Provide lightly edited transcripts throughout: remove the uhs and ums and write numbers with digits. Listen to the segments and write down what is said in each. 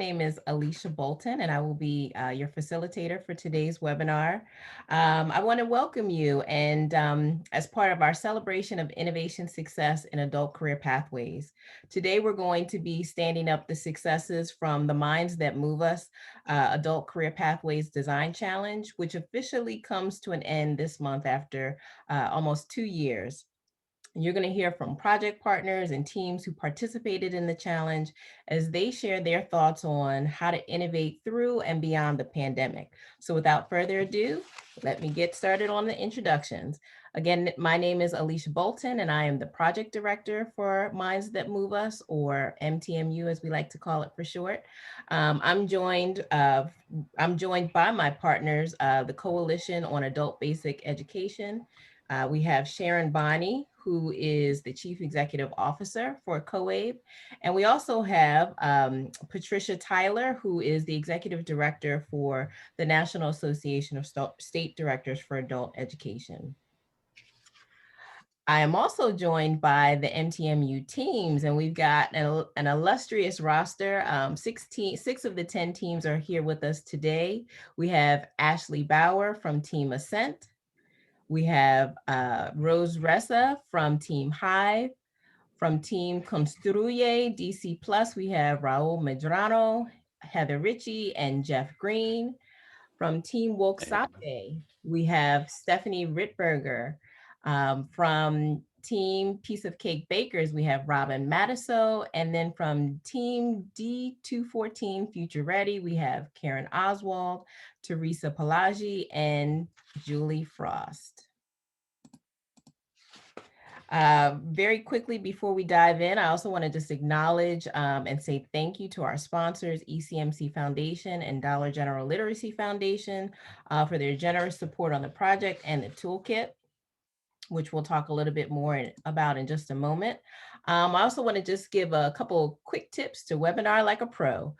My name is Alicia Bolton, and I will be your facilitator for today's webinar. I want to welcome you, and as part of our celebration of innovation success in adult career pathways. Today, we're going to be standing up the successes from the Minds That Move Us Adult Career Pathways Design Challenge, which officially comes to an end this month after almost 2 years. You're going to hear from project partners and teams who participated in the challenge as they share their thoughts on how to innovate through and beyond the pandemic. So without further ado, let me get started on the introductions. Again, my name is Alicia Bolton, and I am the project director for Minds That Move Us, or MTMU as we like to call it for short. I'm joined by my partners, the Coalition on Adult Basic Education. We have Sharon Bonney, who is the Chief Executive Officer for COABE. And we also have Patricia Tyler, who is the Executive Director for the National Association of State Directors for Adult Education. I am also joined by the MTMU Teams, and we've got an illustrious roster. 6 of the 10 teams are here with us today. We have Ashley Bauer from Team Ascent. We have Rose Ressa from Team Hive. From Team Construye DC+, we have Raul Medrano, Heather Ritchie, and Jeff Green. From Team Woke-Sape, we have Stephanie Rittberger. From Team Piece of Cake Bakers, we have Robin Matiso. And then from Team D214 Future Ready, we have Karen Oswald, Teresa Palagi, and Julie Frost. Very quickly before we dive in, I also want to just acknowledge and say thank you to our sponsors, ECMC Foundation and Dollar General Literacy Foundation, for their generous support on the project and the toolkit, which we'll talk a little bit more about in just a moment. I also want to just give a couple quick tips to webinar like a pro.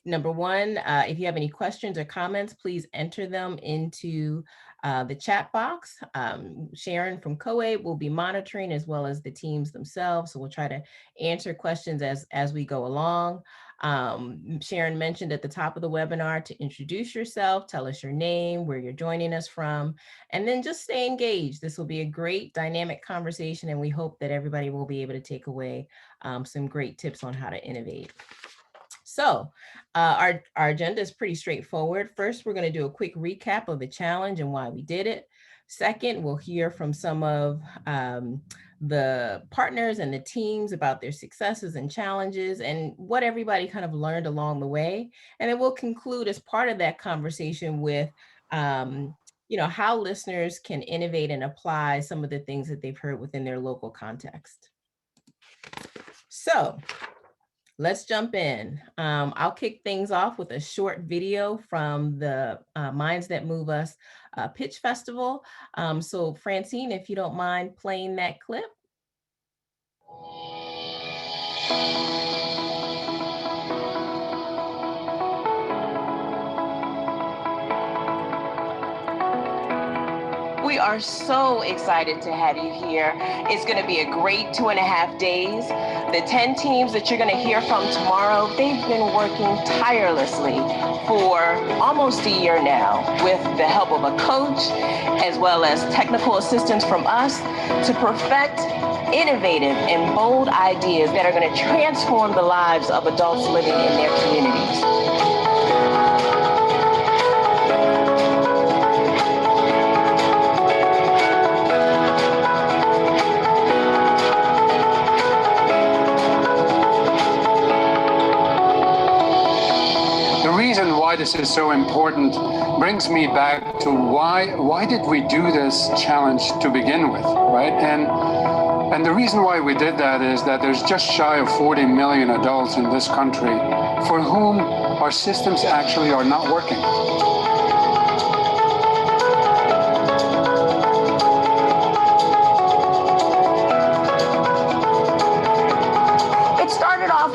Number one, if you have any questions or comments, please enter them into the chat box. Sharon from COABE will be monitoring, as well as the teams themselves. So we'll try to answer questions as we go along. Sharon mentioned at the top of the webinar to introduce yourself, tell us your name, where you're joining us from, and then just stay engaged. This will be a great dynamic conversation, and we hope that everybody will be able to take away some great tips on how to innovate. So our agenda is pretty straightforward. First, we're going to do a quick recap of the challenge and why we did it. Second, we'll hear from some of the partners and the teams about their successes and challenges and what everybody kind of learned along the way. And then we'll conclude as part of that conversation with how listeners can innovate and apply some of the things that they've heard within their local context. So let's jump in. I'll kick things off with a short video from the Minds That Move Us Pitch Festival. So Francine, if you don't mind playing that clip. We are so excited to have you here. It's going to be a great 2.5 days. The 10 teams that you're going to hear from tomorrow, they've been working tirelessly for almost a year now with the help of a coach, as well as technical assistance from us, to perfect innovative and bold ideas that are going to transform the lives of adults living in their communities. Why this is so important brings me back to why did we do this challenge to begin with, right? And the reason why we did that is that there's just shy of 40 million adults in this country for whom our systems actually are not working.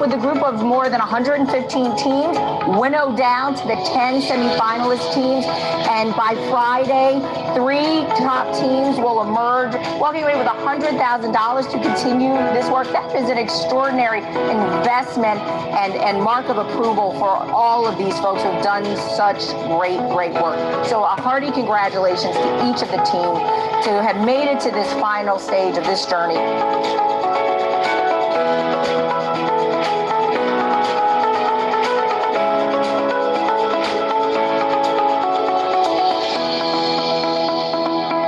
With a group group of more than 115 teams winnowed down to the 10 semi-finalist teams, and by Friday, 3 top teams will emerge, walking away with $100,000 to continue this work. That is an extraordinary investment and mark of approval for all of these folks who've done such great work. So a hearty congratulations to each of the team to have made it to this final stage of this journey.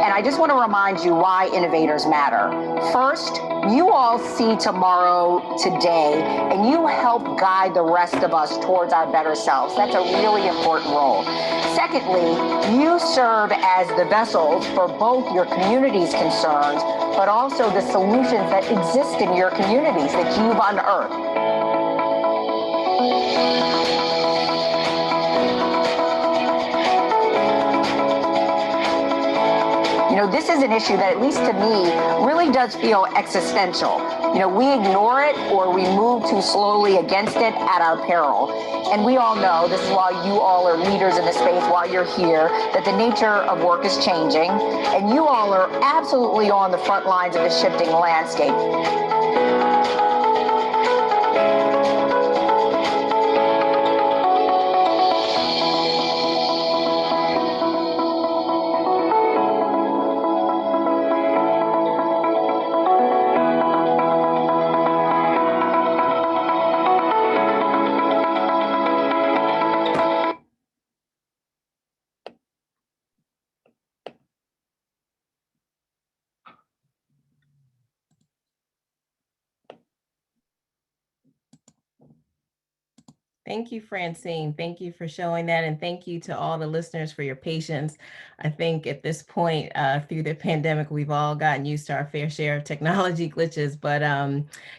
I just want to remind you why innovators matter. First, you all see tomorrow today, and you help guide the rest of us towards our better selves. That's a really important role. Secondly, you serve as the vessels for both your community's concerns, but also the solutions that exist in your communities that you've unearthed. You know, this is an issue that, at least to me, really does feel existential. You know, we ignore it or we move too slowly against it at our peril. And we all know, this is why you all are leaders in the space, why you're here, that the nature of work is changing, and you all are absolutely on the front lines of the shifting landscape. Thank you, Francine. Thank you for showing that. And thank you to all the listeners for your patience. I think at this point through the pandemic, we've all gotten used to our fair share of technology glitches, but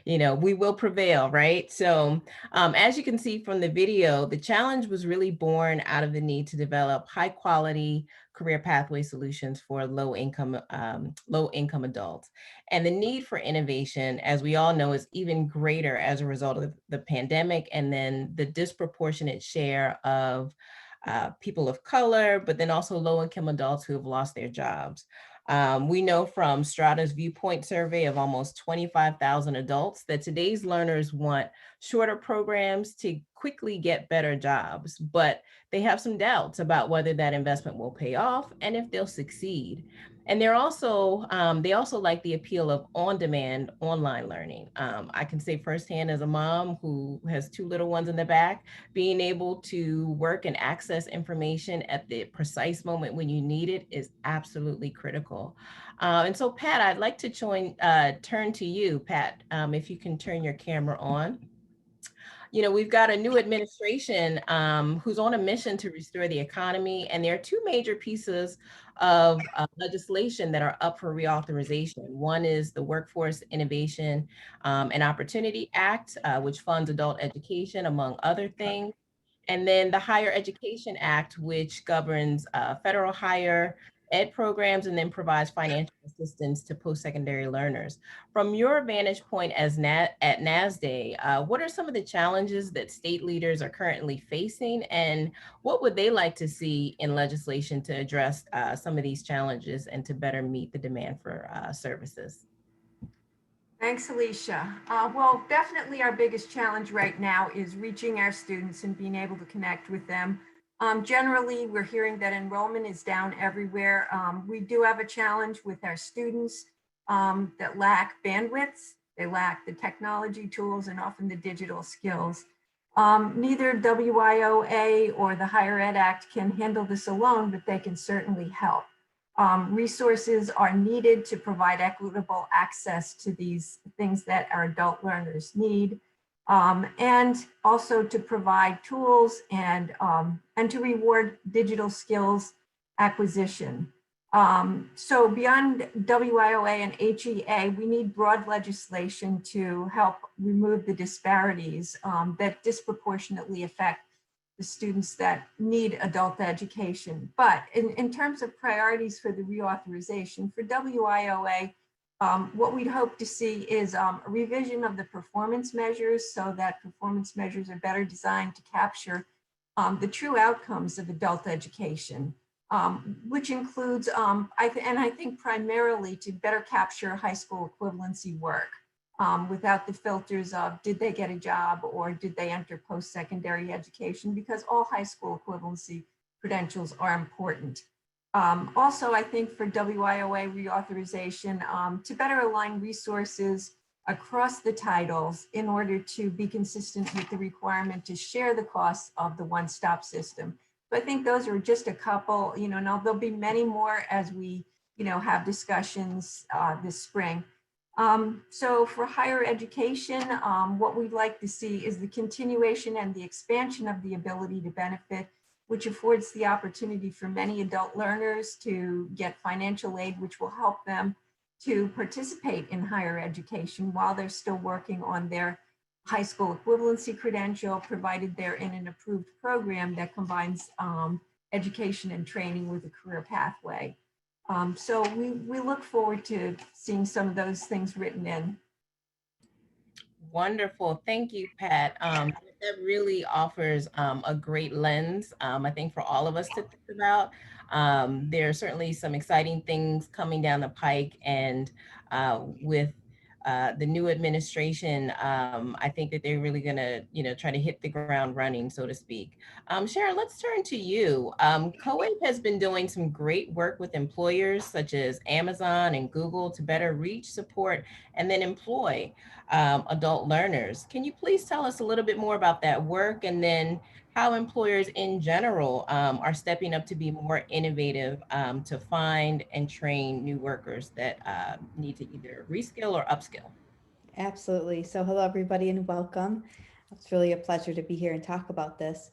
you know, we will prevail, right? So as you can see from the video, the challenge was really born out of the need to develop high quality career pathway solutions for low income adults. And the need for innovation, as we all know, is even greater as a result of the pandemic and then the disproportionate share of people of color, but then also low income adults who have lost their jobs. We know from Strata's Viewpoint survey of almost 25,000 adults that today's learners want shorter programs to quickly get better jobs, but they have some doubts about whether that investment will pay off and if they'll succeed. And they also like the appeal of on-demand online learning. I can say firsthand as a mom who has 2 little ones in the back, being able to work and access information at the precise moment when you need it is absolutely critical. And so Pat, I'd like to turn to you, Pat, if you can turn your camera on. You know, we've got a new administration who's on a mission to restore the economy, and there are 2 major pieces of legislation that are up for reauthorization. One is the Workforce Innovation and Opportunity Act, which funds adult education, among other things. And then the Higher Education Act, which governs federal higher ed programs and then provides financial assistance to post-secondary learners. From your vantage point as at NASDAE, what are some of the challenges that state leaders are currently facing, and what would they like to see in legislation to address some of these challenges and to better meet the demand for services? Thanks, Alicia. Well, definitely our biggest challenge right now is reaching our students and being able to connect with them. Generally, we're hearing that enrollment is down everywhere. We do have a challenge with our students that lack bandwidths. They lack the technology tools and often the digital skills. Neither WIOA or the Higher Ed Act can handle this alone, but they can certainly help. Resources are needed to provide equitable access to these things that our adult learners need, and also to provide tools and to reward digital skills acquisition. So beyond WIOA and HEA, we need broad legislation to help remove the disparities that disproportionately affect the students that need adult education. But in terms of priorities for the reauthorization, for WIOA, What we'd hope to see is a revision of the performance measures so that performance measures are better designed to capture the true outcomes of adult education, which includes, I think primarily to better capture high school equivalency work without the filters of did they get a job or did they enter post-secondary education, because all high school equivalency credentials are important. Also, I think for WIOA reauthorization, to better align resources across the titles in order to be consistent with the requirement to share the costs of the one-stop system. So I think those are just a couple, now there'll be many more as we, have discussions this spring. So for higher education, what we'd like to see is the continuation and the expansion of the ability to benefit, which affords the opportunity for many adult learners to get financial aid, which will help them to participate in higher education while they're still working on their high school equivalency credential, provided they're in an approved program that combines education and training with a career pathway. So we look forward to seeing some of those things written in. Wonderful. Thank you, Pat. That really offers a great lens, I think, for all of us to think about. There are certainly some exciting things coming down the pike, and with the new administration, I think that they're really going to, try to hit the ground running, so to speak. Sharon, let's turn to you. COABE has been doing some great work with employers such as Amazon and Google to better reach, support, and then employ adult learners. Can you please tell us a little bit more about that work, and then how employers in general are stepping up to be more innovative to find and train new workers that need to either reskill or upskill? Absolutely. So hello, everybody, and welcome. It's really a pleasure to be here and talk about this.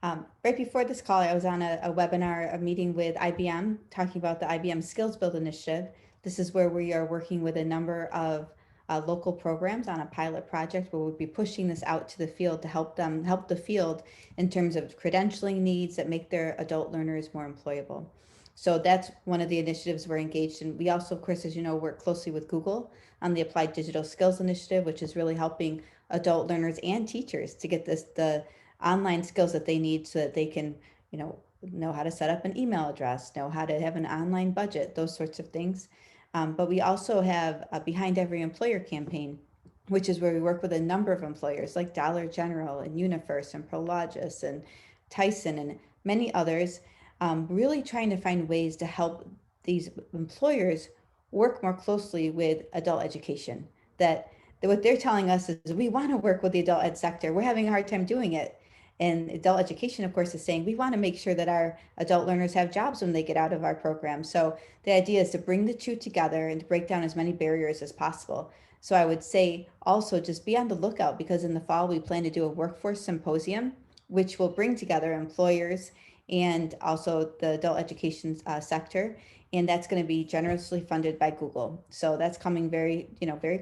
Right before this call, I was on a webinar, a meeting with IBM, talking about the IBM Skills Build Initiative. This is where we are working with a number of local programs on a pilot project where we'll be pushing this out to the field to help the field in terms of credentialing needs that make their adult learners more employable. So that's one of the initiatives we're engaged in. We also, of course, as you know, work closely with Google on the Applied Digital Skills Initiative, which is really helping adult learners and teachers to get the online skills that they need so that they can, know how to set up an email address, know how to have an online budget, those sorts of things. But we also have a Behind Every Employer campaign, which is where we work with a number of employers like Dollar General and UniFirst and Prologis and Tyson and many others, really trying to find ways to help these employers work more closely with adult education. That what they're telling us is we want to work with the adult ed sector. We're having a hard time doing it. And adult education, of course, is saying we want to make sure that our adult learners have jobs when they get out of our program. So the idea is to bring the two together and to break down as many barriers as possible. So I would say also just be on the lookout, because in the fall we plan to do a workforce symposium, which will bring together employers and also the adult education sector. And that's going to be generously funded by Google. So that's coming very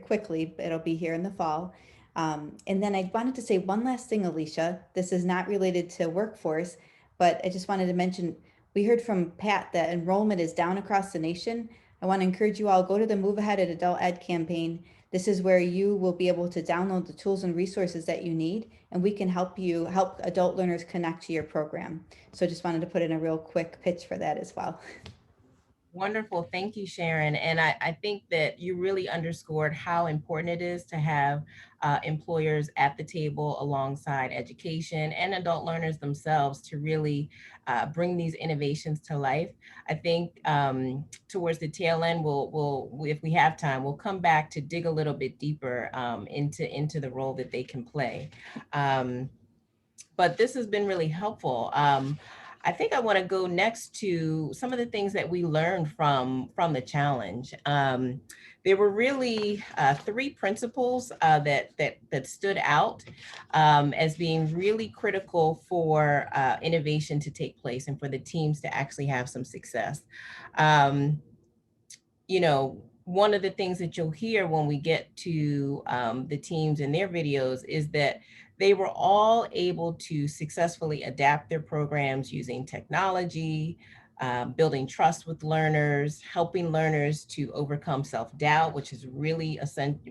quickly. It'll be here in the fall. And then I wanted to say one last thing, Alicia. This is not related to workforce, but I just wanted to mention, we heard from Pat that enrollment is down across the nation. I want to encourage you all, go to the Move Ahead at Adult Ed campaign. This is where you will be able to download the tools and resources that you need, and we can help adult learners connect to your program. So just wanted to put in a real quick pitch for that as well. Wonderful. Thank you, Sharon. And I think that you really underscored how important it is to have employers at the table alongside education and adult learners themselves to really bring these innovations to life. I think towards the tail end, we'll, if we have time, we'll come back to dig a little bit deeper into the role that they can play. But this has been really helpful. I think I want to go next to some of the things that we learned from the challenge. There were really three principles that stood out as being really critical for innovation to take place and for the teams to actually have some success. One of the things that you'll hear when we get to the teams and their videos is that they were all able to successfully adapt their programs using technology, building trust with learners, helping learners to overcome self-doubt, which is really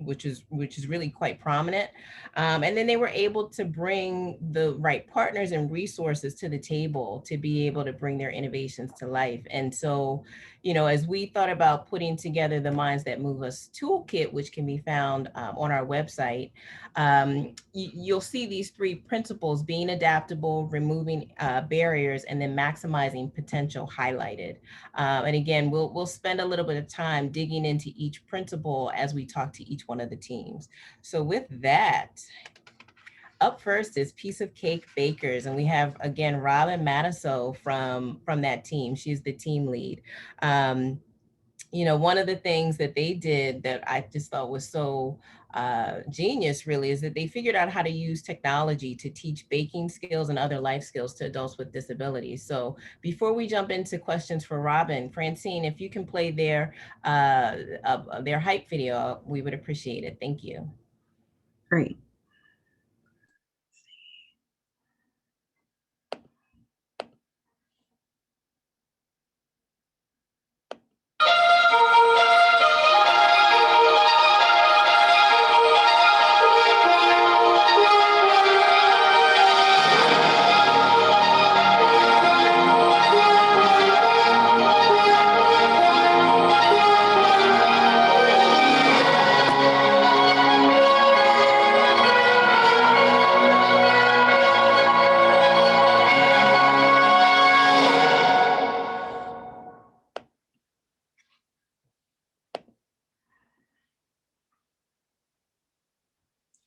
which is really quite prominent. And then they were able to bring the right partners and resources to the table to be able to bring their innovations to life. And so, you know, as we thought about putting together the Minds That Move Us toolkit, which can be found on our website, you'll see these three principles: being adaptable, removing barriers, and then maximizing potential highlighted. And again, we'll spend a little bit of time digging into each principle as we talk to each one of the teams. So with that, up first is Piece of Cake Bakers, and we have, again, Robin Matasso from that team. She's the team lead. You know, one of the things that they did that I just thought was so genius really is that they figured out how to use technology to teach baking skills and other life skills to adults with disabilities. So before we jump into questions for Robin, Francine, if you can play their hype video, we would appreciate it. Thank you. Great.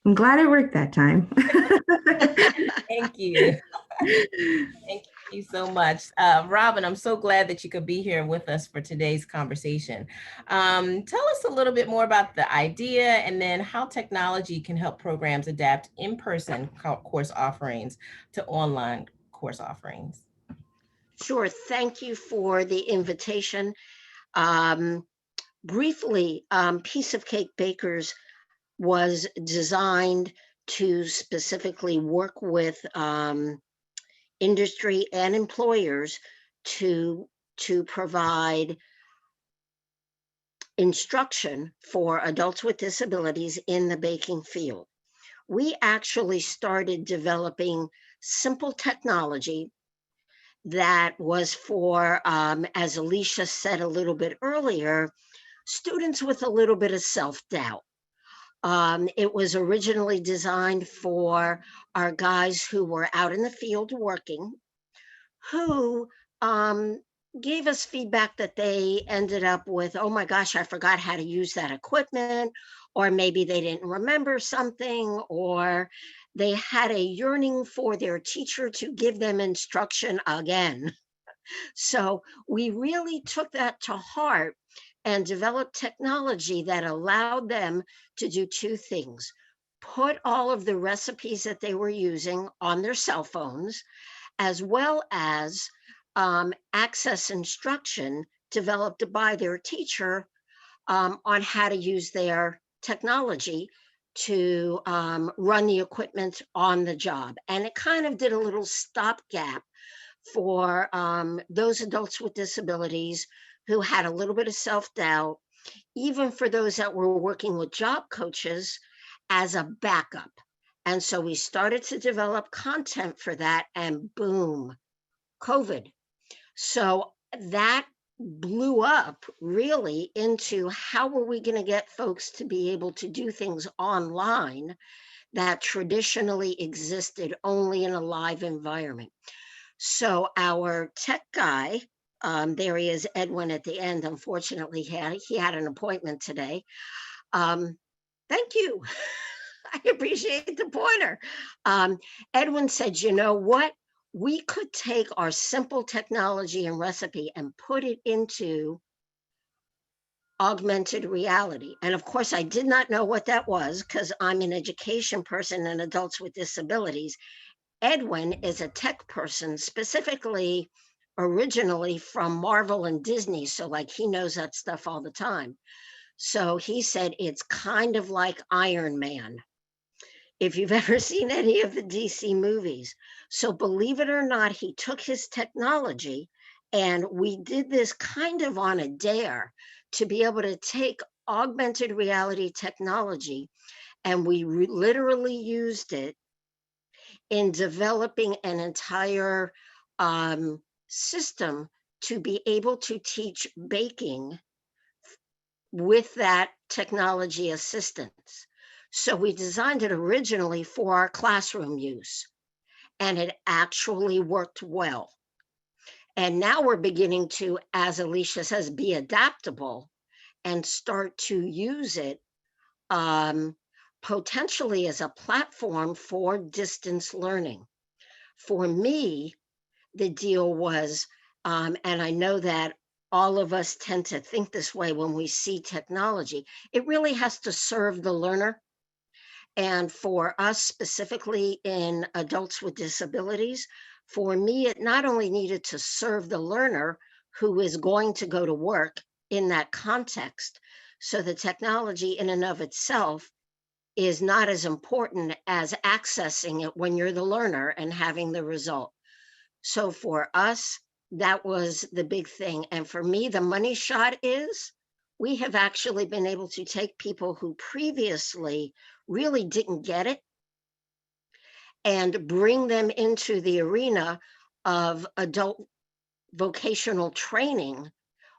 I'm glad it worked that time. Thank you. Thank you so much. Robin, I'm so glad that you could be here with us for today's conversation. Tell us a little bit more about the idea and then how technology can help programs adapt in-person course offerings to online course offerings. Sure. Thank you for the invitation. Briefly, Piece of Cake Bakers was designed to specifically work with industry and employers to provide instruction for adults with disabilities in the baking field. We actually started developing simple technology that was for, as Alicia said a little bit earlier, students with a little bit of self-doubt. It was originally designed for our guys who were out in the field working, who gave us feedback that they ended up with, oh my gosh, I forgot how to use that equipment, or maybe they didn't remember something, or they had a yearning for their teacher to give them instruction again. So we really took that to heart and developed technology that allowed them to do two things: put all of the recipes that they were using on their cell phones, as well as access instruction developed by their teacher on how to use their technology to run the equipment on the job. And it kind of did a little stopgap for those adults with disabilities who had a little bit of self-doubt, even for those that were working with job coaches as a backup. And so we started to develop content for that, and boom, COVID. So that blew up really into how were we going to get folks to be able to do things online that traditionally existed only in a live environment. So our tech guy, there he is, Edwin, at the end. Unfortunately, he had an appointment today. Thank you. I appreciate the pointer. Edwin said, you know what? We could take our simple technology and recipe and put it into augmented reality. And of course, I did not know what that was because I'm an education person and adults with disabilities. Edwin is a tech person, specifically originally from Marvel and Disney. So like he knows that stuff all the time. So he said, it's kind of like Iron Man, if you've ever seen any of the DC movies. So believe it or not, he took his technology And we did this kind of on a dare to be able to take augmented reality technology, and we literally used it in developing an entire system to be able to teach baking with that technology assistance. So we designed it originally for our classroom use, and it actually worked well. And now we're beginning to, as Alicia says, be adaptable and start to use it potentially as a platform for distance learning. For me, the deal was, and I know that all of us tend to think this way when we see technology, it really has to serve the learner. And for us specifically in adults with disabilities, for me, it not only needed to serve the learner who is going to go to work in that context, so the technology in and of itself is not as important as accessing it when you're the learner and having the result. So for us, that was the big thing. And for me, the money shot is we have actually been able to take people who previously really didn't get it and bring them into the arena of adult vocational training,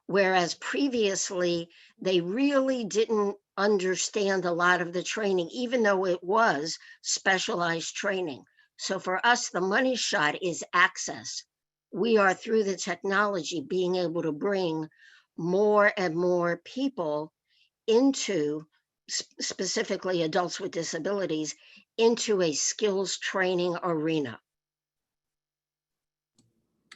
whereas previously they really didn't understand a lot of the training, even though it was specialized training. So for us, the money shot is access. We are, through the technology, being able to bring more and more people into, specifically adults with disabilities, into a skills training arena.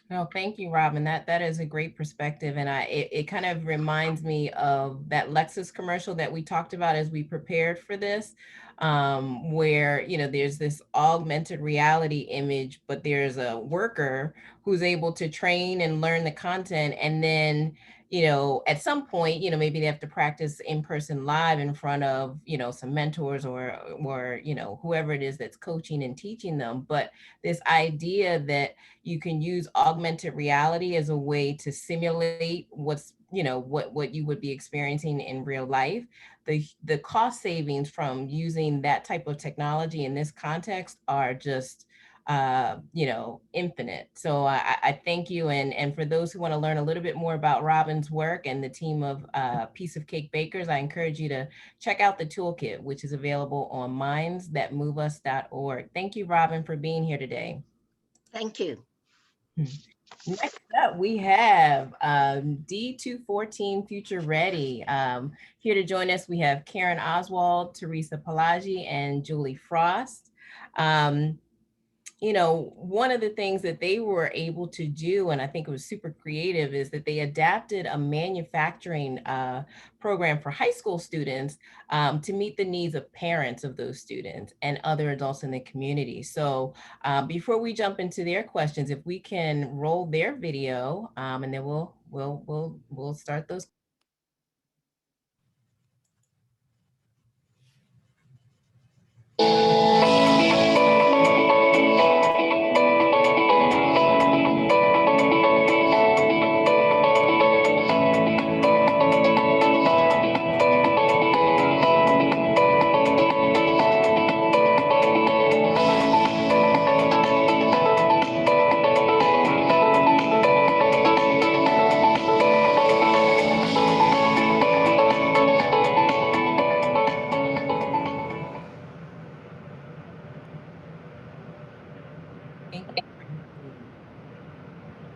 No, thank you, Robin. That is a great perspective. And it kind of reminds me of that Lexus commercial that we talked about as we prepared for this, where, you know, there's this augmented reality image, but there's a worker who's able to train and learn the content. And then, you know, at some point, you know, maybe they have to practice in person live in front of, you know, some mentors or, you know, whoever it is that's coaching and teaching them. But this idea that you can use augmented reality as a way to simulate what's, you know, what you would be experiencing in real life. The cost savings from using that type of technology in this context are just, you know, infinite. So I thank you. And for those who want to learn a little bit more about Robin's work and the team of Piece of Cake Bakers, I encourage you to check out the toolkit, which is available on mindsthatmoveus.org. Thank you, Robin, for being here today. Thank you. Next up, we have D214 Future Ready. Here to join us, we have Karen Oswald, Teresa Palagi, and Julie Frost. You know, one of the things that they were able to do, and I think it was super creative, is that they adapted a manufacturing program for high school students to meet the needs of parents of those students and other adults in the community. So before we jump into their questions, if we can roll their video, and then we'll start those.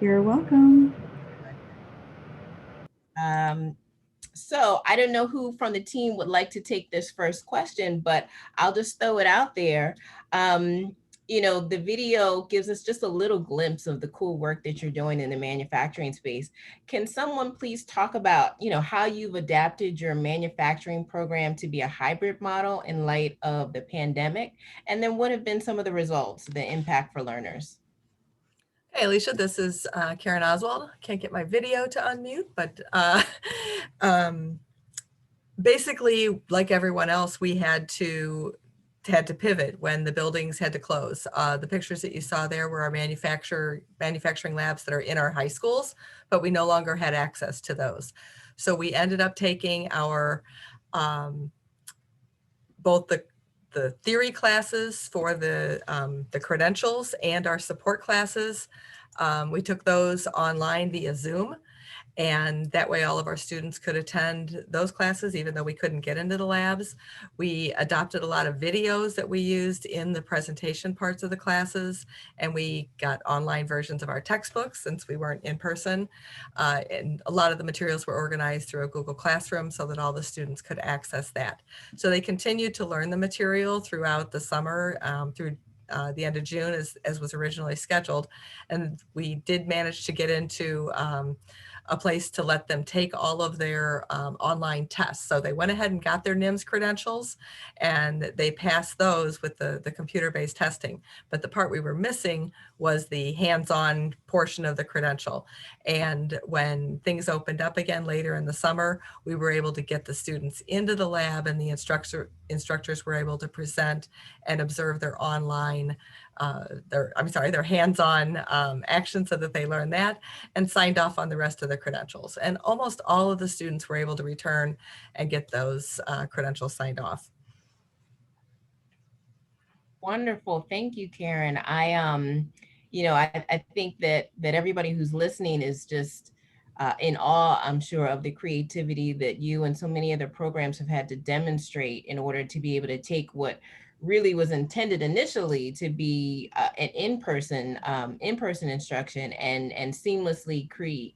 You're welcome. So I don't know who from the team would like to take this first question, but I'll just throw it out there. You know, the video gives us just a little glimpse of the cool work that you're doing in the manufacturing space. Can someone please talk about, you know, how you've adapted your manufacturing program to be a hybrid model in light of the pandemic? And then what have been some of the results, the impact for learners? Hey, Alicia, this is Karen Oswald. Can't get my video to unmute, but basically, like everyone else, we had to had to pivot when the buildings had to close. The pictures that you saw there were our manufacturing labs that are in our high schools, but we no longer had access to those. So we ended up taking our both the theory classes for the credentials and our support classes. We took those online via Zoom. And that way all of our students could attend those classes, even though we couldn't get into the labs. We adopted a lot of videos that we used in the presentation parts of the classes, and we got online versions of our textbooks since we weren't in person. And a lot of the materials were organized through a Google Classroom so that all the students could access that. So they continued to learn the material throughout the summer through the end of June as was originally scheduled. And we did manage to get into a place to let them take all of their online tests. So they went ahead and got their NIMS credentials and they passed those with the computer-based testing. But the part we were missing was the hands-on portion of the credential. And when things opened up again later in the summer, we were able to get the students into the lab and the instructors were able to present and observe their online their hands-on action so that they learned that and signed off on the rest of the credentials. And almost all of the students were able to return and get those credentials signed off. Wonderful. Thank you, Karen. I think that everybody who's listening is just in awe, I'm sure, of the creativity that you and so many other programs have had to demonstrate in order to be able to take what really was intended initially to be an in-person instruction and seamlessly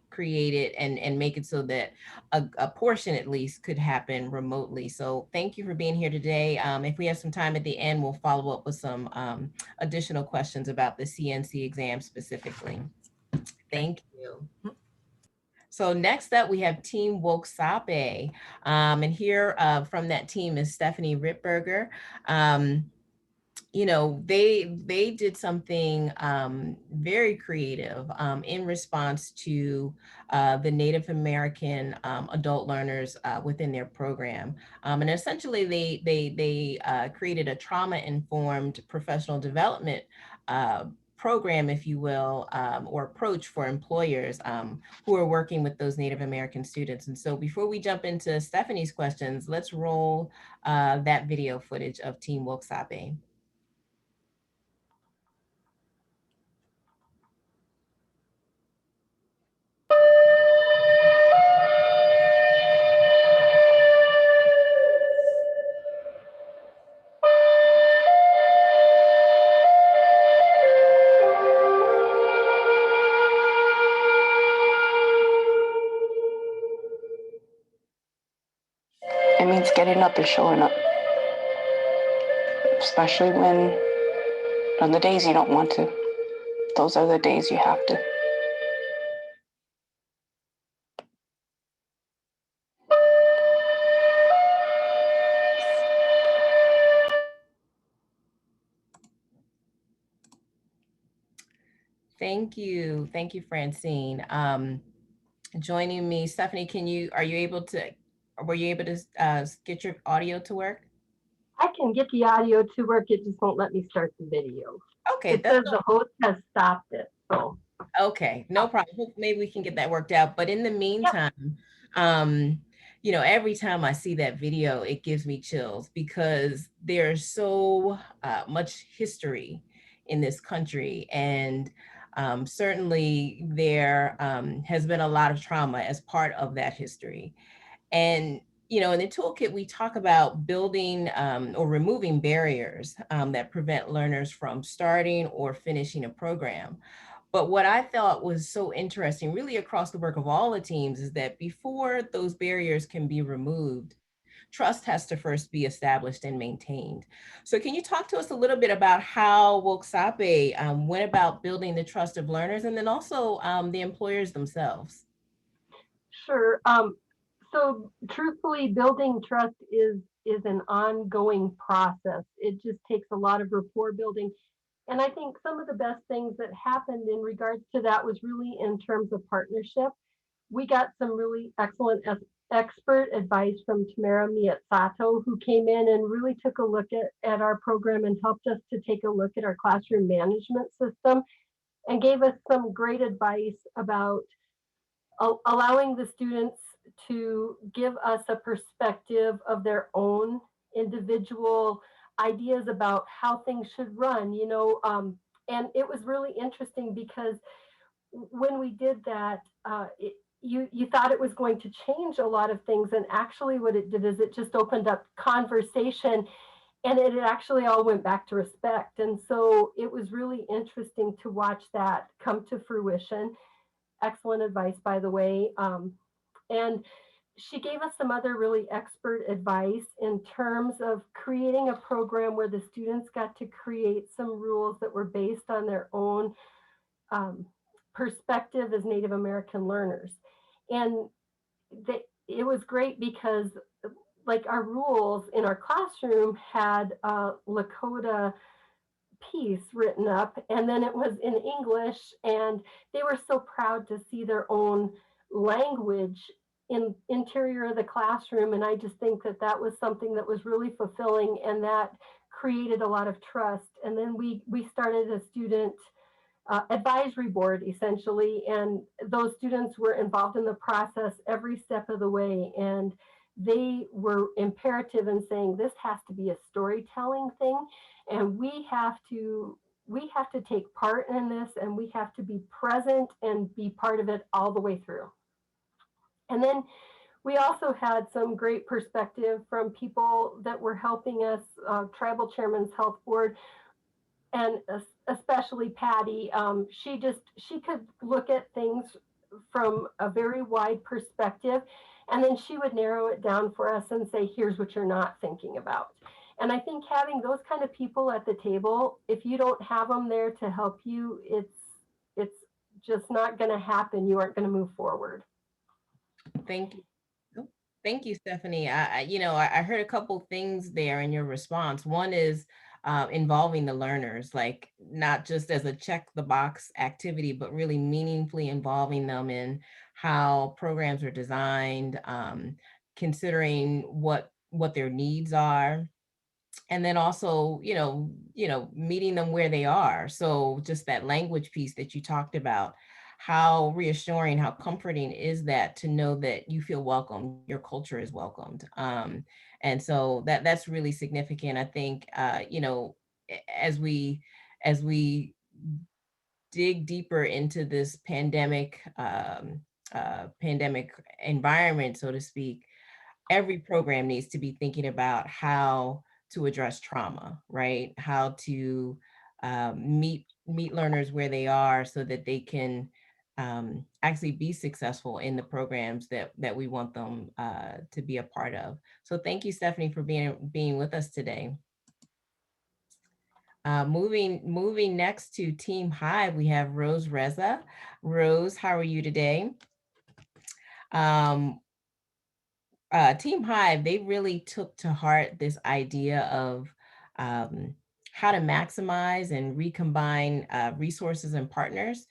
create it and make it so that a portion at least could happen remotely. So thank you for being here today. If we have some time at the end, we'll follow up with some additional questions about the CNC exam specifically. Thank you. So next up, we have Team COABE. And here from that team is Stephanie Rittberger. They did something very creative in response to the Native American adult learners within their program. And essentially they created a trauma-informed professional development program, if you will, or approach for employers who are working with those Native American students. And so before we jump into Stephanie's questions, let's roll that video footage of Team COABE. It means getting up and showing up, especially when on the days you don't want to. Those are the days you have to. Thank you, Francine. Joining me, Stephanie, were you able to get your audio to work? I can get the audio to work, it just won't let me start the video. Okay. It says the host has stopped it, so. Okay, no problem. Maybe we can get that worked out. But in the meantime, every time I see that video, it gives me chills because there's so much history in this country. And certainly there has been a lot of trauma as part of that history. And in the toolkit, we talk about building or removing barriers that prevent learners from starting or finishing a program. But what I thought was so interesting, really across the work of all the teams, is that before those barriers can be removed, trust has to first be established and maintained. So can you talk to us a little bit about how COABE went about building the trust of learners and then also the employers themselves? Sure. So truthfully, building trust is an ongoing process. It just takes a lot of rapport building. And I think some of the best things that happened in regards to that was really in terms of partnership. We got some really excellent expert advice from Tamara Miyasato, who came in and really took a look at our program and helped us to take a look at our classroom management system and gave us some great advice about allowing the students to give us a perspective of their own individual ideas about how things should run, and it was really interesting because when we did that, you thought it was going to change a lot of things, and actually what it did is it just opened up conversation, and it actually all went back to respect. And so it was really interesting to watch that come to fruition. Excellent advice, by the way. And she gave us some other really expert advice in terms of creating a program where the students got to create some rules that were based on their own perspective as Native American learners. And it was great because like our rules in our classroom had Lakota piece written up, and then it was in English, and they were so proud to see their own language in interior of the classroom. And I just think that that was something that was really fulfilling, and that created a lot of trust. And then we started a student advisory board essentially, and those students were involved in the process every step of the way, and they were imperative in saying this has to be a storytelling thing, and we have to take part in this, and we have to be present and be part of it all the way through. And then we also had some great perspective from people that were helping us, Tribal Chairman's Health Board, and especially Patty. She could look at things from a very wide perspective, and then she would narrow it down for us and say, here's what you're not thinking about. And I think having those kind of people at the table, if you don't have them there to help you, it's just not going to happen. You aren't going to move forward. Thank you. Thank you, Stephanie. I heard a couple things there in your response. One is involving the learners, like not just as a check the box activity, but really meaningfully involving them in how programs are designed, considering what their needs are, and then also, meeting them where they are. So just that language piece that you talked about, how reassuring, how comforting is that to know that you feel welcome, your culture is welcomed. And so that's really significant. I think, as we dig deeper into this pandemic environment, so to speak, every program needs to be thinking about how to address trauma, right? How to meet learners where they are so that they can actually be successful in the programs that we want them to be a part of. So thank you, Stephanie, for being with us today. Moving next to Team Hive, we have Rose Reza. Rose, how are you today? Team Hive, they really took to heart this idea of how to maximize and recombine resources and partners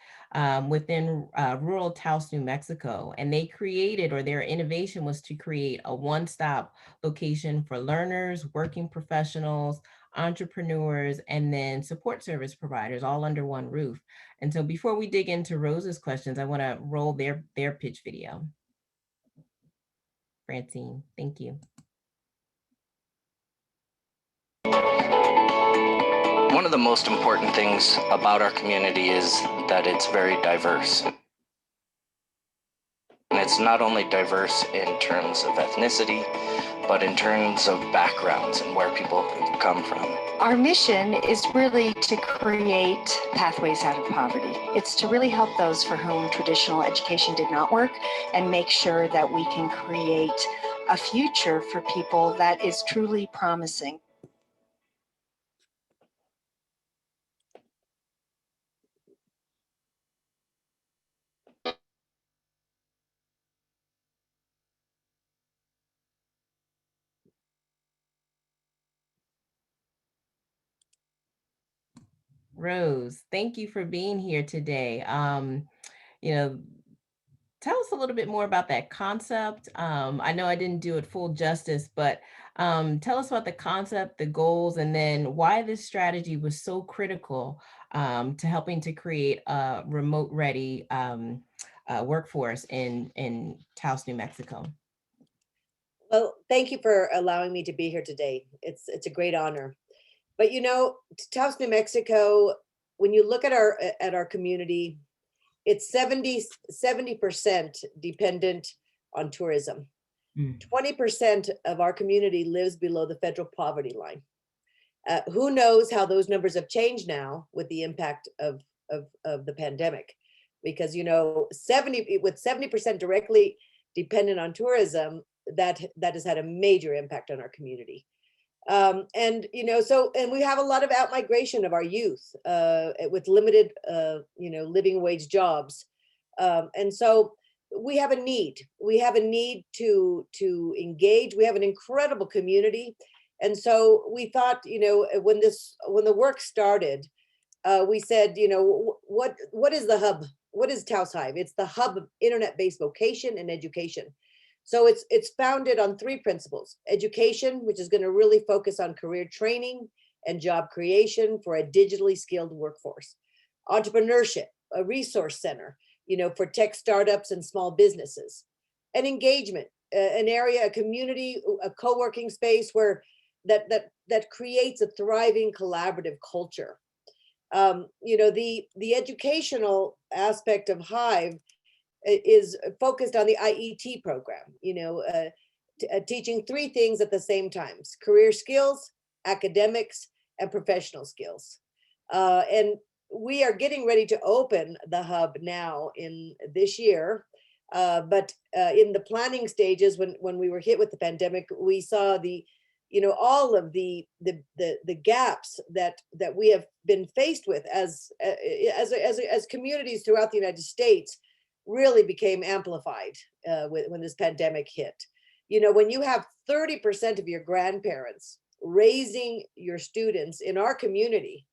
within rural Taos, New Mexico. And they created, or their innovation was to create a one-stop location for learners, working professionals, entrepreneurs, and then support service providers all under one roof. And so before we dig into Rose's questions, I want to roll their pitch video. Francine, thank you. One of the most important things about our community is that it's very diverse. And it's not only diverse in terms of ethnicity, but in terms of backgrounds and where people come from. Our mission is really to create pathways out of poverty. It's to really help those for whom traditional education did not work and make sure that we can create a future for people that is truly promising. Rose, thank you for being here today. tell us a little bit more about that concept. I know I didn't do it full justice, but tell us about the concept, the goals, and then why this strategy was so critical to helping to create a remote ready workforce in Taos, New Mexico. Well, thank you for allowing me to be here today. It's a great honor. But you know, Taos, New Mexico, when you look at our community, it's 70% dependent on tourism. 20% of our community lives below the federal poverty line. Who knows how those numbers have changed now with the impact of the pandemic? Because you know, 70% directly dependent on tourism, that has had a major impact on our community. And you know, and we have a lot of outmigration of our youth with limited you know, living wage jobs. And so we have a need. We have a need to engage. We have an incredible community. And so we thought, you know, when the work started, we said, you know, what is the hub? What is Taos Hive? It's the hub of internet-based vocation and education. So it's founded on 3 principles: education, which is going to really focus on career training and job creation for a digitally skilled workforce; entrepreneurship, a resource center, you know, for tech startups and small businesses; and engagement, an area, a community, a co-working space where that creates a thriving collaborative culture. You know, the educational aspect of Hive is focused on the IET program, you know, teaching 3 things at the same time: career skills, academics, and professional skills. And we are getting ready to open the hub now in this year. But in the planning stages, when we were hit with the pandemic, we saw you know, all of the gaps that we have been faced with as communities throughout the United States really became amplified when this pandemic hit. You know, when you have 30% of your grandparents raising your students in our community,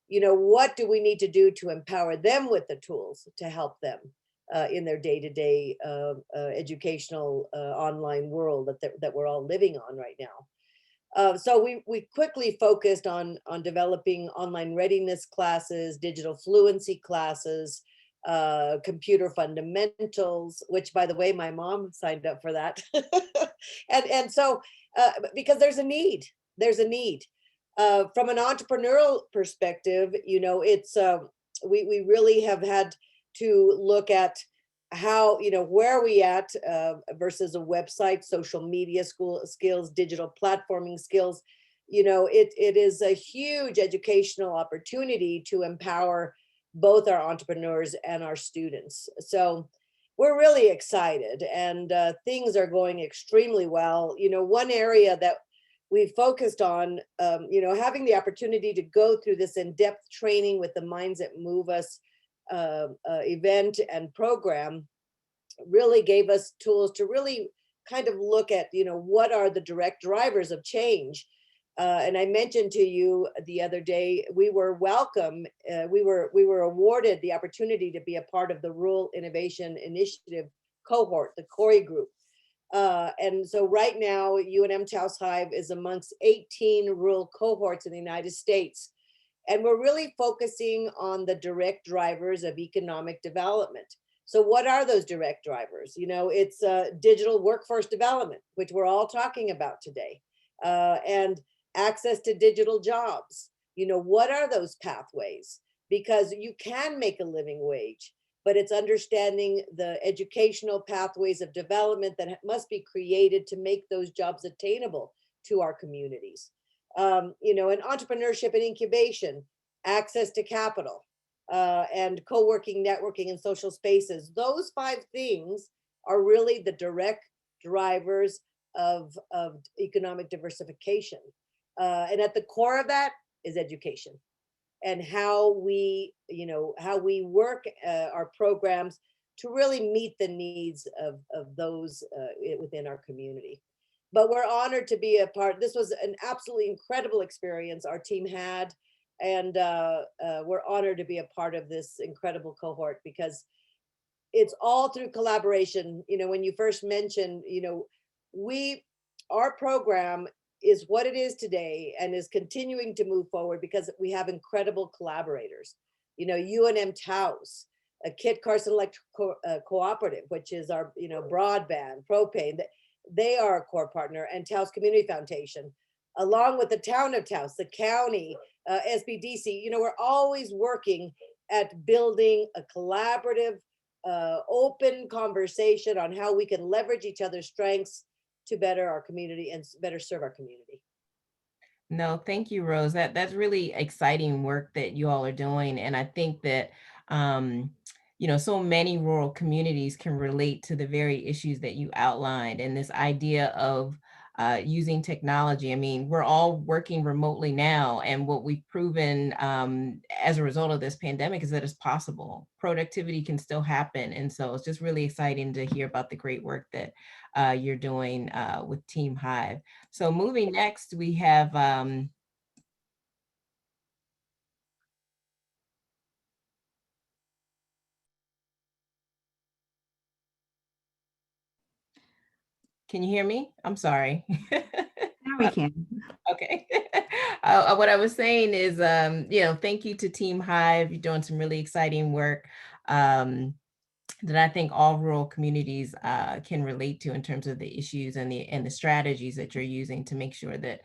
you know, what do we need to do to empower them with the tools to help them in their day-to-day educational online world that we're all living on right now? So we quickly focused on developing online readiness classes, digital fluency classes, computer fundamentals, which, by the way, my mom signed up for that. and so because there's a need. From an entrepreneurial perspective, you know, it's we really have had to look at how, you know, where are we at versus a website, social media skills, digital platforming skills. You know, it is a huge educational opportunity to empower both our entrepreneurs and our students. So we're really excited, and things are going extremely well. You know, one area that we focused on, you know, having the opportunity to go through this in-depth training with the Minds That Move Us event and program really gave us tools to really kind of look at, you know, what are the direct drivers of change. And I mentioned to you the other day, we were welcome. We were awarded the opportunity to be a part of the Rural Innovation Initiative cohort, the CORE group. And so right now, UNM Taos Hive is amongst 18 rural cohorts in the United States. And we're really focusing on the direct drivers of economic development. So what are those direct drivers? You know, it's digital workforce development, which we're all talking about today, and access to digital jobs. You know, what are those pathways? Because you can make a living wage, but it's understanding the educational pathways of development that must be created to make those jobs attainable to our communities. You know, and entrepreneurship and incubation, access to capital, and co-working, networking, and social spaces. Those 5 things are really the direct drivers of economic diversification. And at the core of that is education, and how we, you know, how we work our programs to really meet the needs of those within our community. But we're honored to be a part. This was an absolutely incredible experience our team had, and we're honored to be a part of this incredible cohort, because it's all through collaboration. When you first mentioned, our program is what it is today and is continuing to move forward because we have incredible collaborators. UNM Taos, Kit Carson Electric Cooperative, which is our, broadband, propane, they are a core partner, and Taos Community Foundation, along with the town of Taos, the county, SBDC. We're always working at building a collaborative, open conversation on how we can leverage each other's strengths to better our community and better serve our community. No, thank you, Rose. That's really exciting work that you all are doing. And I think that, so many rural communities can relate to the very issues that you outlined, and this idea of using technology. I mean, we're all working remotely now, and what we've proven as a result of this pandemic is that it's possible. Productivity can still happen. And so it's just really exciting to hear about the great work that you're doing with Team Hive. So moving next, we have can you hear me? I'm sorry. Now we can. Okay. What I was saying is, thank you to Team Hive. You're doing some really exciting work that I think all rural communities can relate to in terms of the issues and the strategies that you're using to make sure that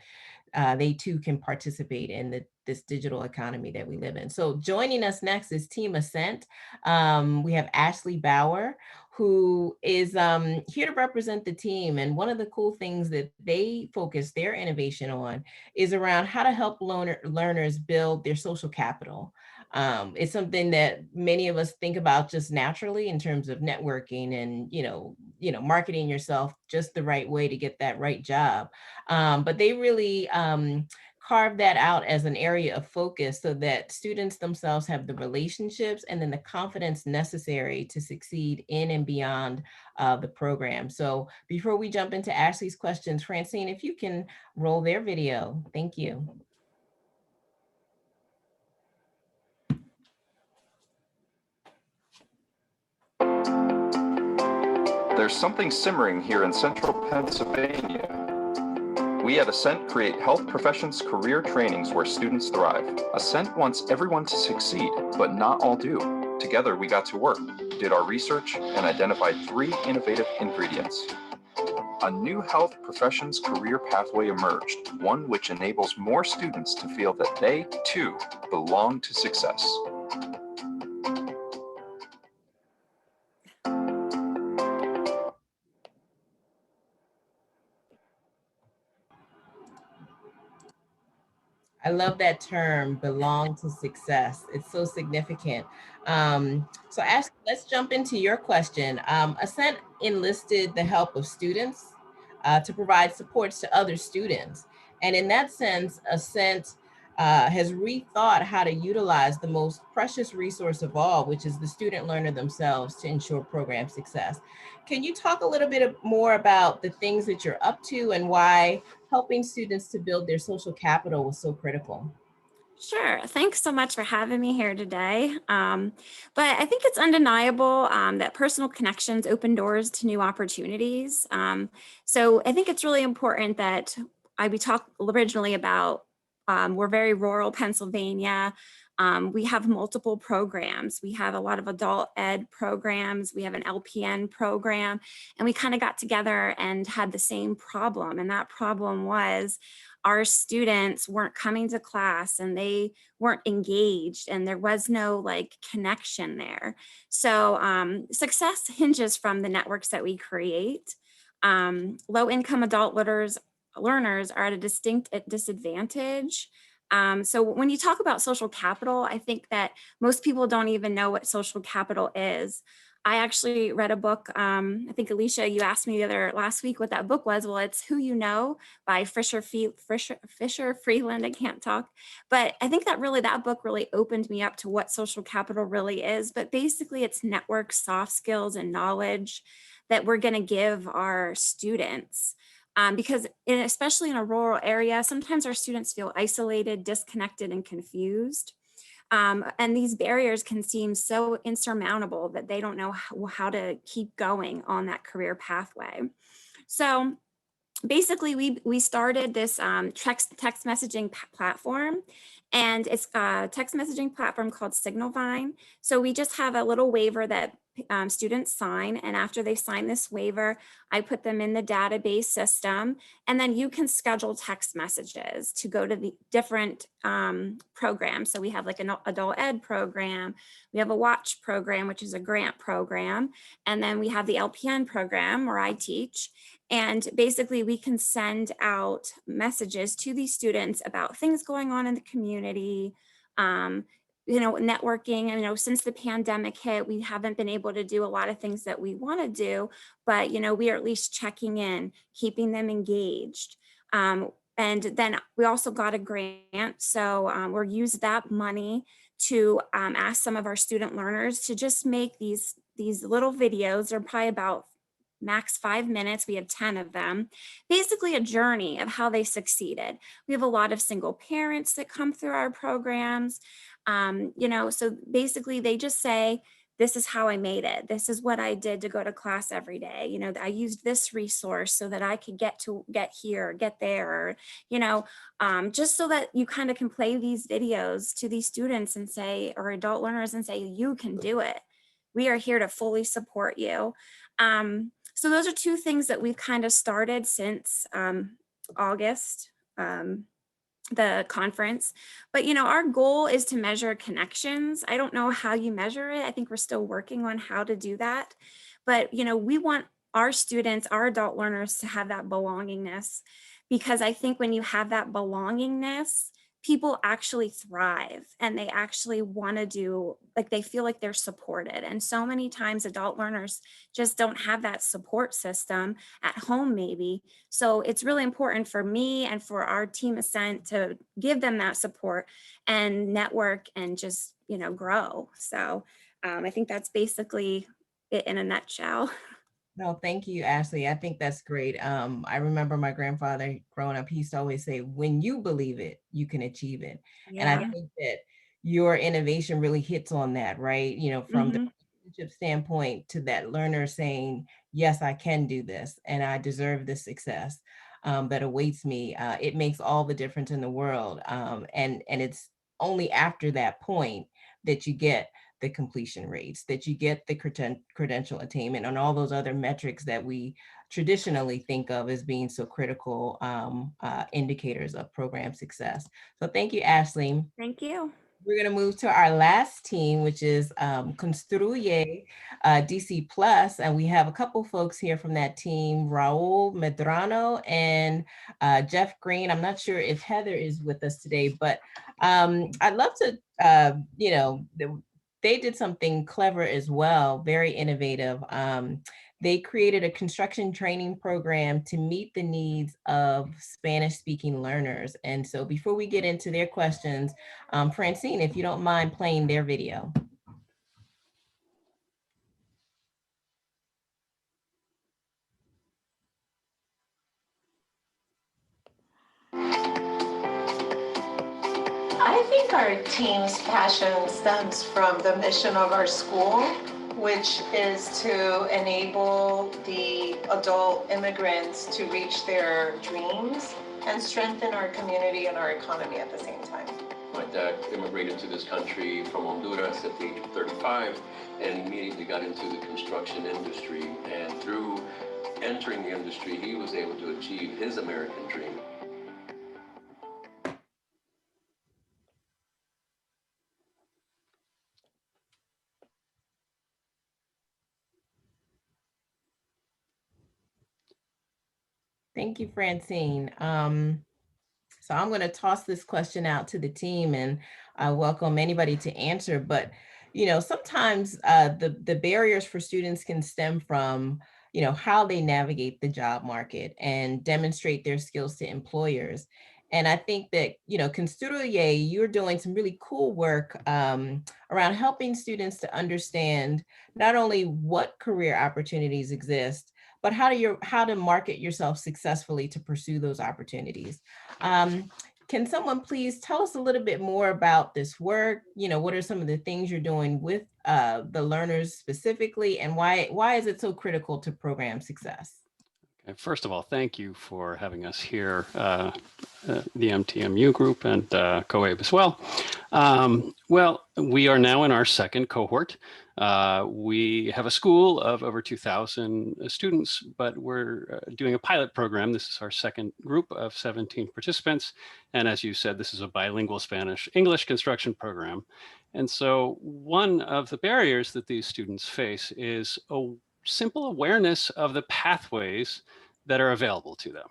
they too can participate in this digital economy that we live in. So joining us next is Team Ascent. We have Ashley Bauer, who is here to represent the team. And one of the cool things that they focus their innovation on is around how to help learners build their social capital. It's something that many of us think about just naturally in terms of networking and, marketing yourself just the right way to get that right job. But they really carve that out as an area of focus so that students themselves have the relationships and then the confidence necessary to succeed in and beyond the program. So before we jump into Ashley's questions, Francine, if you can roll their video, thank you. There's something simmering here in central Pennsylvania. We at Ascent create health professions career trainings where students thrive. Ascent wants everyone to succeed, but not all do. Together we got to work, did our research, and identified 3 innovative ingredients. A new health professions career pathway emerged, one which enables more students to feel that they, too, belong to success. I love that term, belong to success. It's so significant. So Ashley, let's jump into your question. Ascent enlisted the help of students to provide supports to other students. And in that sense, Ascent has rethought how to utilize the most precious resource of all, which is the student learner themselves, to ensure program success. Can you talk a little bit more about the things that you're up to and why helping students to build their social capital was so critical? Sure. Thanks so much for having me here today. But I think it's undeniable that personal connections open doors to new opportunities. So I think it's really important that we talked originally about we're very rural Pennsylvania. We have multiple programs. We have a lot of adult ed programs. We have an LPN program, and we kind of got together and had the same problem. And that problem was our students weren't coming to class and they weren't engaged and there was no connection there. So success hinges from the networks that we create. Low-income adult learners are at a distinct disadvantage. So when you talk about social capital, I think that most people don't even know what social capital is. I actually read a book, I think Alicia, you asked me last week what that book was. Well, it's Who You Know by Fisher Freeland, I can't talk. But I think that book really opened me up to what social capital really is. But basically it's network, soft skills, and knowledge that we're gonna give our students. Because especially in a rural area, sometimes our students feel isolated, disconnected, and confused. And these barriers can seem so insurmountable that they don't know how to keep going on that career pathway. So basically, we started this text messaging platform, and it's a text messaging platform called Signalvine. So we just have a little waiver that students sign, and after they sign this waiver, I put them in the database system, and then you can schedule text messages to go to the different programs. So we have like an adult ed program, we have a watch program, which is a grant program, and then we have the LPN program where I teach. And basically we can send out messages to these students about things going on in the community, networking. Since the pandemic hit, we haven't been able to do a lot of things that we want to do, but, we are at least checking in, keeping them engaged. And then we also got a grant. So we'll use that money to ask some of our student learners to just make these little videos. They're probably about max 5 minutes. We have 10 of them, basically a journey of how they succeeded. We have a lot of single parents that come through our programs. So basically they just say, this is how I made it. This is what I did to go to class every day. I used this resource so that I could get here, get there, just so that you kind of can play these videos to these students and say, or adult learners, and say, you can do it. We are here to fully support you. So those are two things that we've kind of started since August, the conference. But, our goal is to measure connections. I don't know how you measure it. I think we're still working on how to do that. But, we want our students, our adult learners, to have that belongingness, because I think when you have that belongingness, people actually thrive and they actually want to do, like, they feel like they're supported. And so many times adult learners just don't have that support system at home, maybe. So it's really important for me and for our team Ascent to give them that support and network and just, grow. So I think that's basically it in a nutshell. No, thank you, Ashley. I think that's great. I remember my grandfather growing up, he used to always say, when you believe it, you can achieve it. And I think that your innovation really hits on that, right? From the relationship standpoint to that learner saying, yes, I can do this and I deserve this success that awaits me. It makes all the difference in the world. And it's only after that point that you get the completion rates, that you get the credential attainment, and all those other metrics that we traditionally think of as being so critical indicators of program success. So thank you, Ashley. Thank you. We're going to move to our last team, which is Construye DC Plus, and we have a couple folks here from that team, Raul, Medrano, and Jeff Green. I'm not sure if Heather is with us today, but I'd love to, they did something clever as well, very innovative. They created a construction training program to meet the needs of Spanish-speaking learners. And so before we get into their questions, Francine, if you don't mind playing their video. I think our team's passion stems from the mission of our school, which is to enable the adult immigrants to reach their dreams and strengthen our community and our economy at the same time. My dad immigrated to this country from Honduras at the age of 35 and immediately got into the construction industry. And through entering the industry, he was able to achieve his American dream. Thank you, Francine. So I'm going to toss this question out to the team, and I welcome anybody to answer. But, sometimes the barriers for students can stem from, how they navigate the job market and demonstrate their skills to employers. And I think that, Construye, you're doing some really cool work around helping students to understand not only what career opportunities exist, but how to market yourself successfully to pursue those opportunities. Can someone please tell us a little bit more about this work? You know, what are some of the things you're doing with the learners specifically, and why is it so critical to program success? Okay, first of all, thank you for having us here, the MTMU group and COABE as well. Well, we are now in our second cohort. We have a school of over 2,000 students, but we're doing a pilot program. This is our second group of 17 participants. And as you said, this is a bilingual Spanish-English construction program. And so one of the barriers that these students face is a simple awareness of the pathways that are available to them.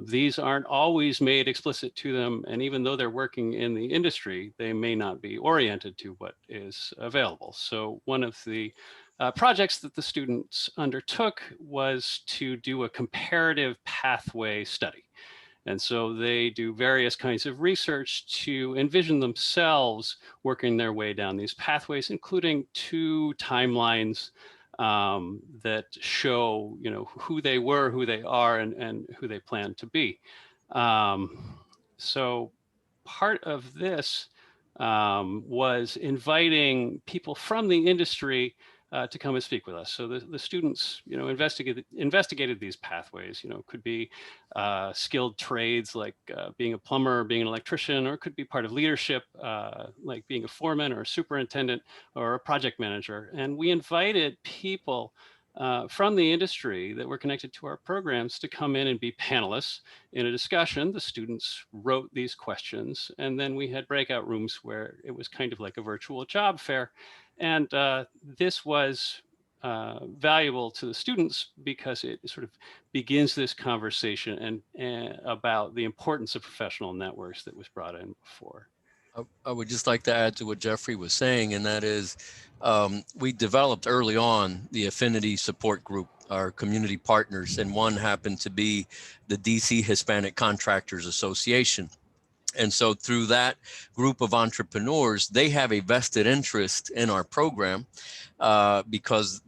These aren't always made explicit to them, and even though they're working in the industry, they may not be oriented to what is available. So one of the projects that the students undertook was to do a comparative pathway study. And so they do various kinds of research to envision themselves working their way down these pathways, including 2 timelines that show, you know, who they were, who they are, and who they plan to be. So part of this was inviting people from the industry to come and speak with us. So the students, you know, investigated these pathways. You know, could be skilled trades like being a plumber, or being an electrician, or it could be part of leadership like being a foreman or a superintendent or a project manager. And we invited people from the industry that were connected to our programs to come in and be panelists in a discussion. The students wrote these questions, and then we had breakout rooms where it was kind of like a virtual job fair. And this was valuable to the students because it sort of begins this conversation and about the importance of professional networks that was brought in before. I would just like to add to what Jeffrey was saying, and that is we developed early on the affinity support group, our community partners, and one happened to be the DC Hispanic Contractors Association. And so through that group of entrepreneurs, they have a vested interest in our program because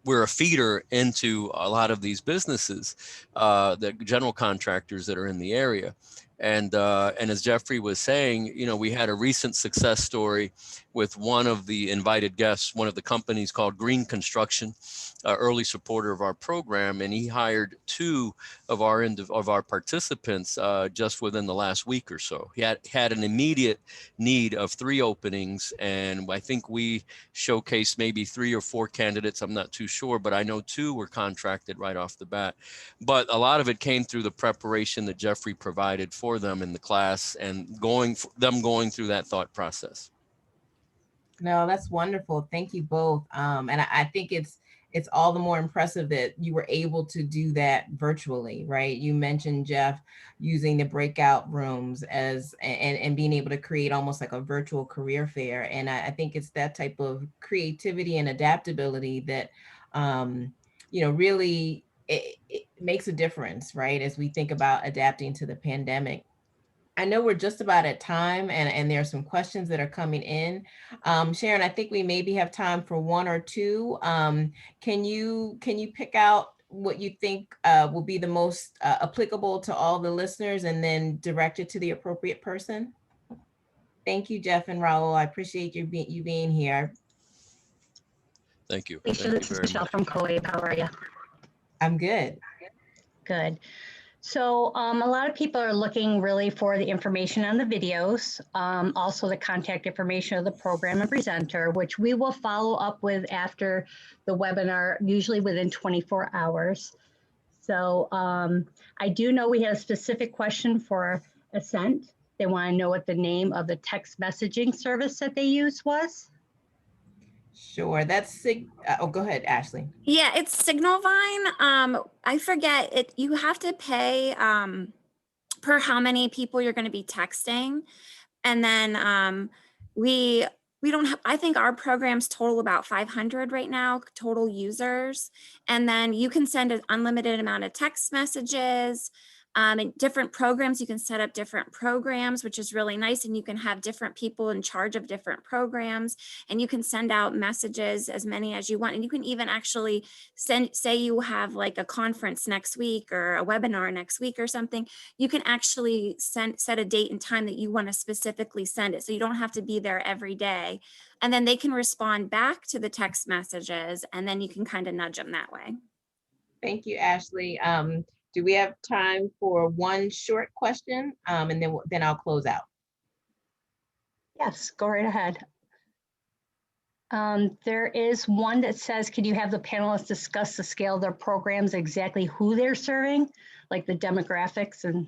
we're a feeder into a lot of these businesses, the general contractors that are in the area. And as Jeffrey was saying, you know, we had a recent success story with one of the invited guests, one of the companies called Green Construction, early supporter of our program, and he hired 2 of our participants just within the last week or so. He had an immediate need of 3 openings, and I think we showcased maybe 3 or 4 candidates. I'm not too sure, but I know 2 were contracted right off the bat. But a lot of it came through the preparation that Jeffrey provided for them in the class and going through that thought process. No, that's wonderful. Thank you both. And I think it's all the more impressive that you were able to do that virtually, right? You mentioned, Jeff, using the breakout rooms and being able to create almost like a virtual career fair. And I think it's that type of creativity and adaptability that, you know, really it makes a difference, right? As we think about adapting to the pandemic. I know we're just about at time, and there are some questions that are coming in. Sharon, I think we maybe have time for 1 or 2. Can you pick out what you think will be the most applicable to all the listeners and then direct it to the appropriate person? Thank you, Jeff and Raul. I appreciate you being here. Thank you. Lisa, this is Michelle from COABE. How are you? I'm good. Good. So a lot of people are looking really for the information on the videos, also the contact information of the program and presenter, which we will follow up with after the webinar, usually within 24 hours. So I do know we had a specific question for Ascent. They want to know what the name of the text messaging service that they use was. Sure, that's oh, go ahead, Ashley. Yeah, it's Signalvine. I forget it. You have to pay per how many people you're going to be texting, and then we don't have. I think our programs total about 500 right now, total users, and then you can send an unlimited amount of text messages. And different programs, you can set up different programs, which is really nice. And you can have different people in charge of different programs, and you can send out messages, as many as you want. And you can even actually say you have like a conference next week or a webinar next week or something, you can actually set a date and time that you want to specifically send it. So you don't have to be there every day. And then they can respond back to the text messages, and then you can kind of nudge them that way. Thank you, Ashley. Do we have time for one short question? And then I'll close out. Yes, go right ahead. There is one that says, can you have the panelists discuss the scale of their programs, exactly who they're serving, like the demographics and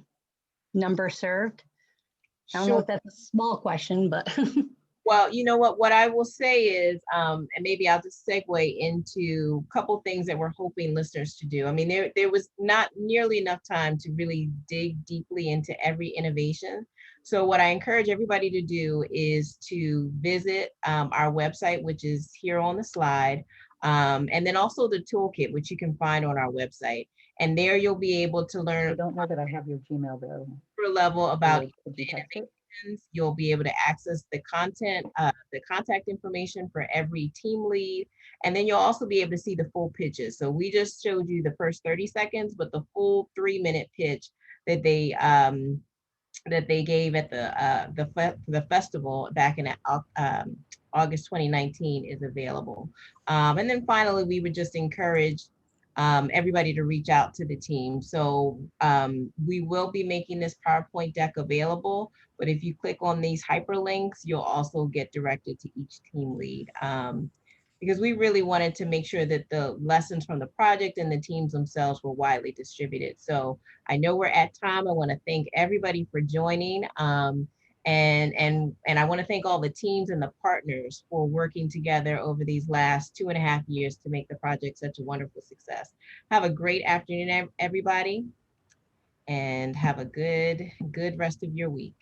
number served? I don't know if that's a small question, but. Well, you know what I will say is, and maybe I'll just segue into a couple things that we're hoping listeners to do. I mean, there was not nearly enough time to really dig deeply into every innovation. So what I encourage everybody to do is to visit our website, which is here on the slide, and then also the toolkit, which you can find on our website. And there you'll be able to learn. I don't know that I have your Gmail there. Level about Could you text it? You'll be able to access the content, the contact information for every team lead, and then you'll also be able to see the full pitches. So we just showed you the first 30 seconds, but the full 3-minute pitch that they gave at the festival back in August 2019 is available. And then finally, we would just encourage everybody to reach out to the team. So we will be making this PowerPoint deck available, but if you click on these hyperlinks, you'll also get directed to each team lead. Because we really wanted to make sure that the lessons from the project and the teams themselves were widely distributed. So I know we're at time. I want to thank everybody for joining. And I want to thank all the teams and the partners for working together over these last 2.5 years to make the project such a wonderful success. Have a great afternoon, everybody, and have a good rest of your week.